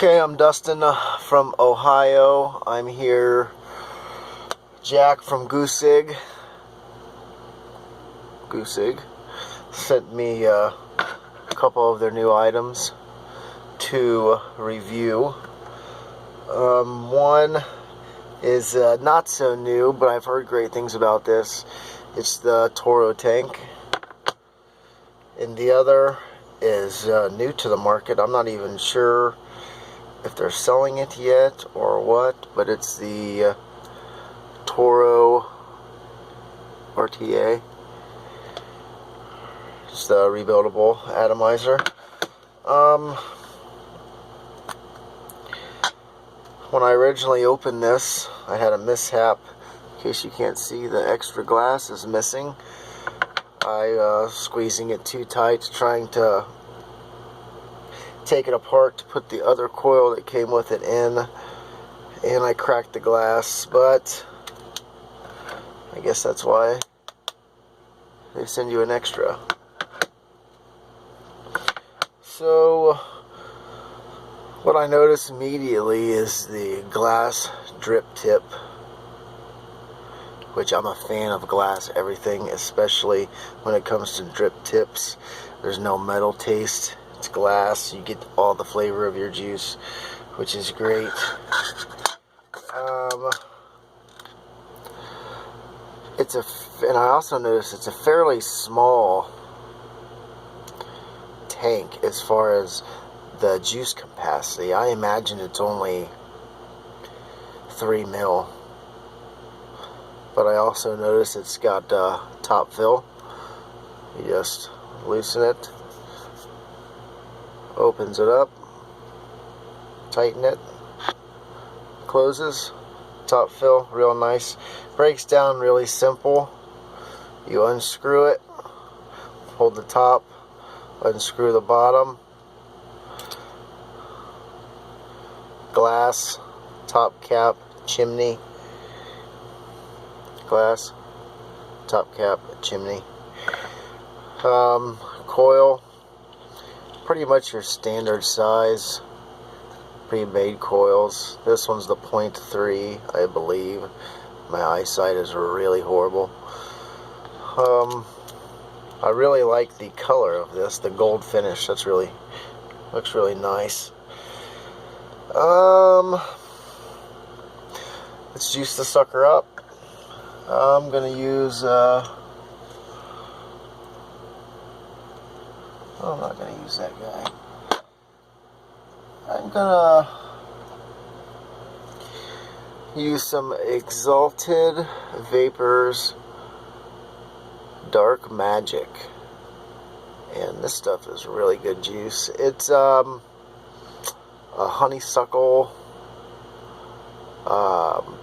Okay, I'm Dustin from Ohio. I'm here. Jack from Goocig sent me a couple of their new items to review. One is not so new, but I've heard great things about this. It's the Toro Tank. And the other is new to the market. I'm not even sure if they're selling it yet or what, but it's the Toro RTA. It's the rebuildable atomizer. When I originally opened this, I had a mishap. In case you can't see, the extra glass is missing. I squeezing it too tight, trying to take it apart to put the other coil that came with it in, and I cracked the glass. But I guess that's why they send you an extra. So what I noticed immediately is the glass drip tip, which I'm a fan of glass everything, especially when it comes to drip tips. There's no metal taste. It's glass. You get all the flavor of your juice, which is great. And I also noticed it's a fairly small tank as far as the juice capacity. I imagine it's only 3 mil. But I also noticed it's got top fill. You just loosen it, opens it up, tighten it, closes, top fill, real nice. Breaks down really simple. You unscrew it, hold the top, unscrew the bottom, glass, top cap, chimney, glass, top cap, chimney. Coil, pretty much your standard size pre-made coils. This one's the 0.3, I believe. My eyesight is really horrible. I really like the color of this, the gold finish. Looks really nice. Let's juice the sucker up. I'm gonna use I'm not gonna use that guy. I'm gonna use some Exalted Vapors Dark Magic, and this stuff is really good juice. It's a honeysuckle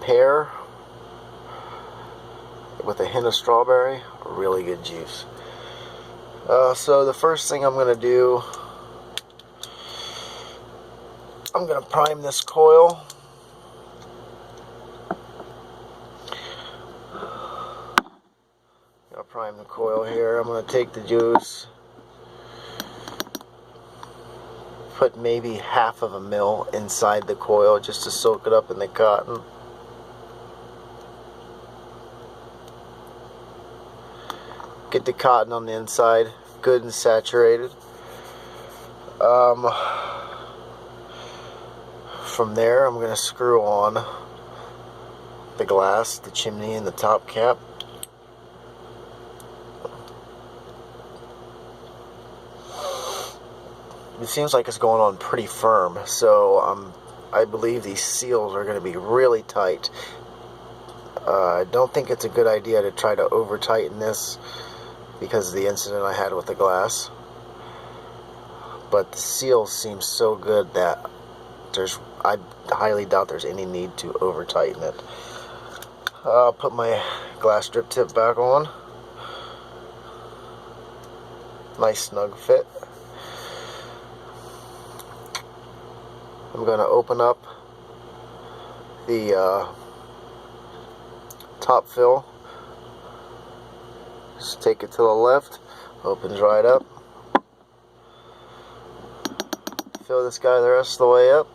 pear with a hint of strawberry. Really good juice. So the first thing I'm going to do, I'm going to prime this coil. I'll prime the coil here. I'm going to take the juice, put maybe 1/2 mil inside the coil just to soak it up in the cotton. Get the cotton on the inside good and saturated. From there, I'm going to screw on the glass, the chimney, and the top cap. It seems like it's going on pretty firm, so I believe these seals are going to be really tight. I don't think it's a good idea to try to over tighten this because of the incident I had with the glass, but the seals seem so good that I highly doubt there's any need to over tighten it. I'll put my glass drip tip back on. Nice snug fit. I'm going to open up the top fill. Just take it to the left, opens right up. Fill this guy the rest of the way up.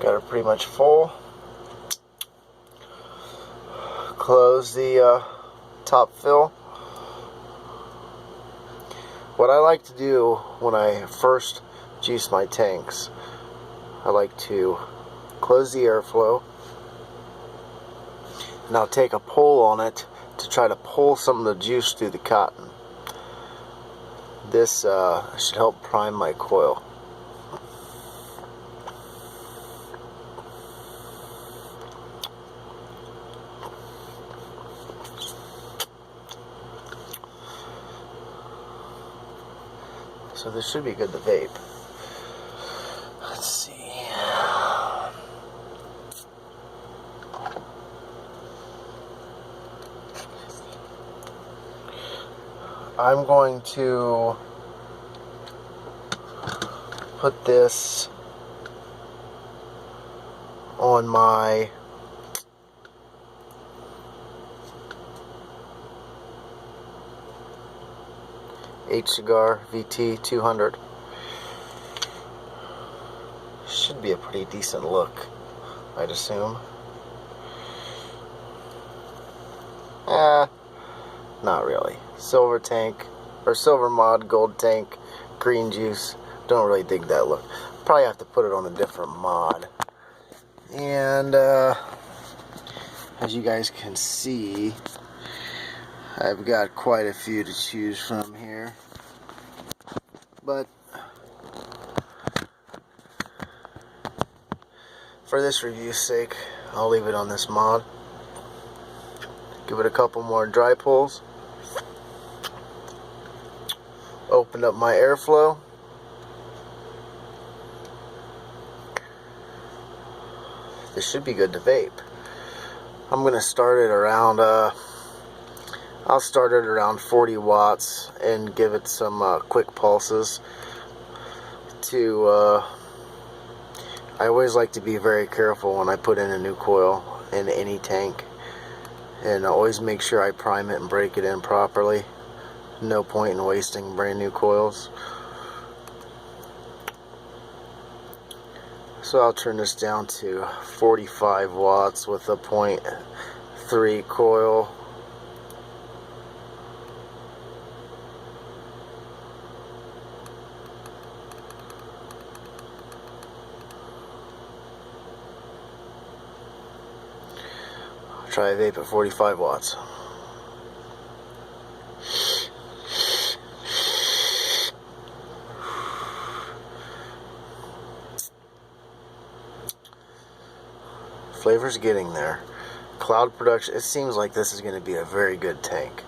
Got it pretty much full. Close the top fill. What I like to do when I first juice my tanks, I like to close the airflow, and I'll take a pull on it to try to pull some of the juice through the cotton. This should help prime my coil. So this should be good to vape. Let's see. I'm going to put this on my H-Cigar VT 200. Should be a pretty decent look, I'd assume. Not really. Silver tank, or silver mod, gold tank, green juice. Don't really dig that look. Probably have to put it on a different mod. And as you guys can see, I've got quite a few to choose from here. But for this review's sake, I'll leave it on this mod. Give it a couple more dry pulls. Open up my airflow. This should be good to vape. I'm gonna start it around I'll start it around 40 watts and give it some quick pulses to I always like to be very careful when I put in a new coil in any tank, and I always make sure I prime it and break it in properly. No point in wasting brand new coils. So I'll turn this down to 45 watts with a 0.3 coil. Try a vape at 45 watts. Flavor's getting there. Cloud production, it seems like this is going to be a very good tank.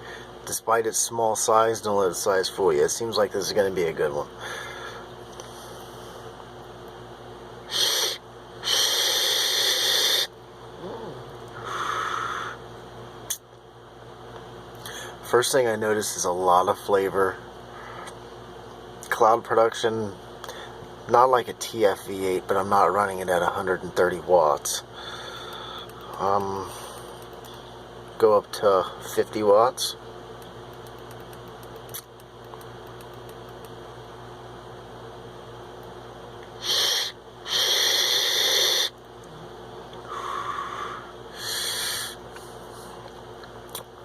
Despite its small size, don't let its size fool you. It seems like this is going to be a good one. First thing I noticed is a lot of flavor. Cloud production, not like a TFV8, but I'm not running it at 130 watts. Go up to 50 watts.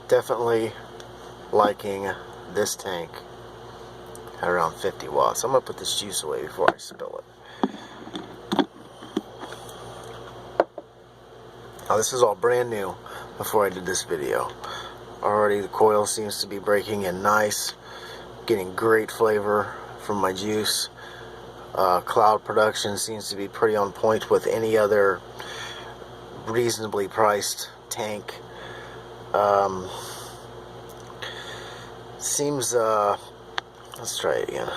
Definitely liking this tank at around 50 watts. I'm going to put this juice away before I spill it. Now this is all brand new before I did this video. Already the coil seems to be breaking in nice. Getting great flavor from my juice. Cloud production seems to be pretty on point with any other reasonably priced tank. Seems, let's try it again.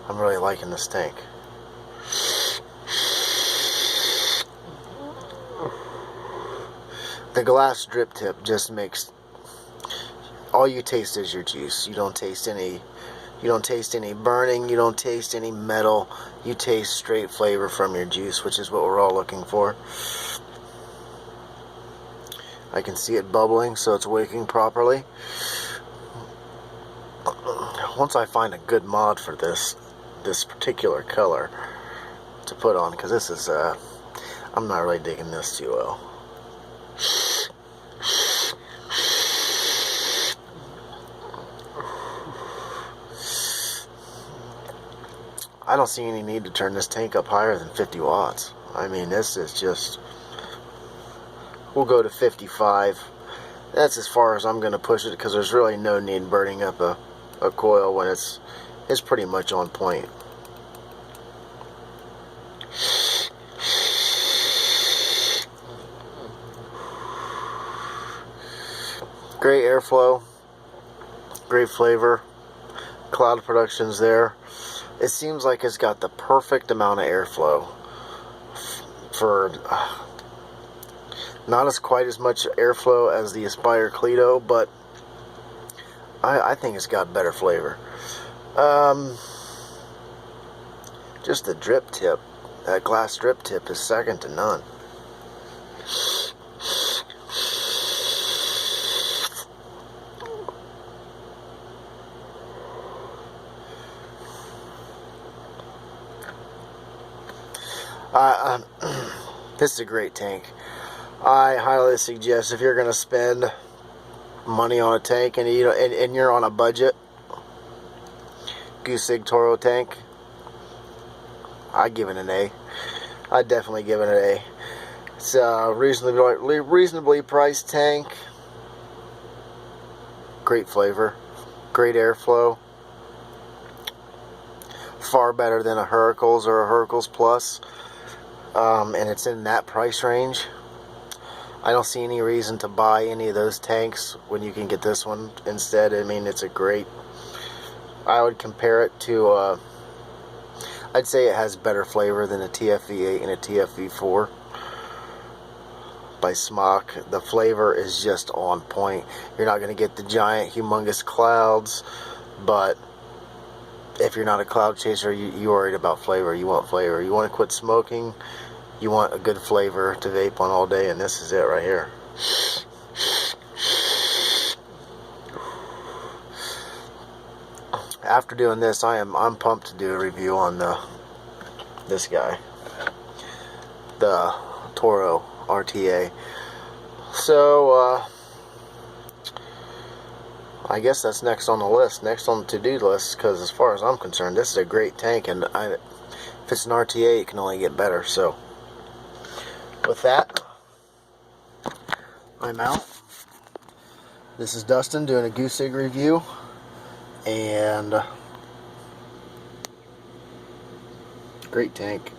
I'm really liking this tank. The glass drip tip just makes, all you taste is your juice. You don't taste any burning, you don't taste any metal. You taste straight flavor from your juice, which is what we're all looking for. I can see it bubbling, so it's working properly. Once I find a good mod for this particular color to put on, because this is I'm not really digging this too well. I don't see any need to turn this tank up higher than 50 watts. I mean, this is just, we'll go to 55. That's as far as I'm going to push it, because there's really no need burning up a coil when it's pretty much on point. Great airflow, great flavor, cloud production's there. It seems like it's got the perfect amount of airflow for not as quite as much airflow as the Aspire Cleto, but I think it's got better flavor. Just the drip tip, that glass drip tip is second to none. This is a great tank. I highly suggest, if you're going to spend money on a tank and you're on a budget, Goocig Toro Tank, I'd give it an A. I'd definitely give it an A. It's a reasonably priced tank. Great flavor, great airflow. Far better than a Hercules or a Hercules Plus. And it's in that price range. I don't see any reason to buy any of those tanks when you can get this one instead. I mean, it's a great, I would compare it to, I'd say it has better flavor than a TFV8 and a TFV4 by Smock. The flavor is just on point. You're not going to get the giant, humongous clouds, but if you're not a cloud chaser, you're worried about flavor. You want flavor. You want to quit smoking. You want a good flavor to vape on all day, and this is it right here. After doing this, I'm pumped to do a review on this guy, the Toro RTA. So I guess that's next on the list, next on the to-do list, because as far as I'm concerned, this is a great tank, and if it's an RTA, it can only get better. So with that, I'm out. This is Dustin doing a Goocig review, and great tank.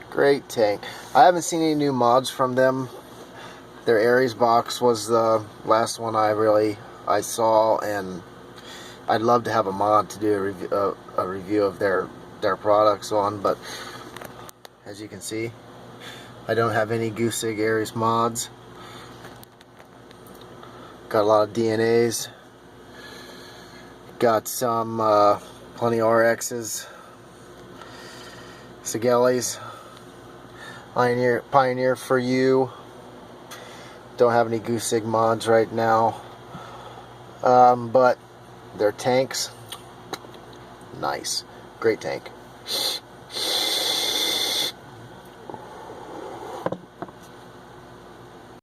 Great tank. I haven't seen any new mods from them. Their Aries box was the last one I saw, and I'd love to have a mod to do a review of their products on, but as you can see, I don't have any Goocig Aries mods. Got a lot of DNAs. Got some plenty of RXs, Sigelis, Pioneer for you. Don't have any Goocig mods right now, but their tanks, nice, great tank.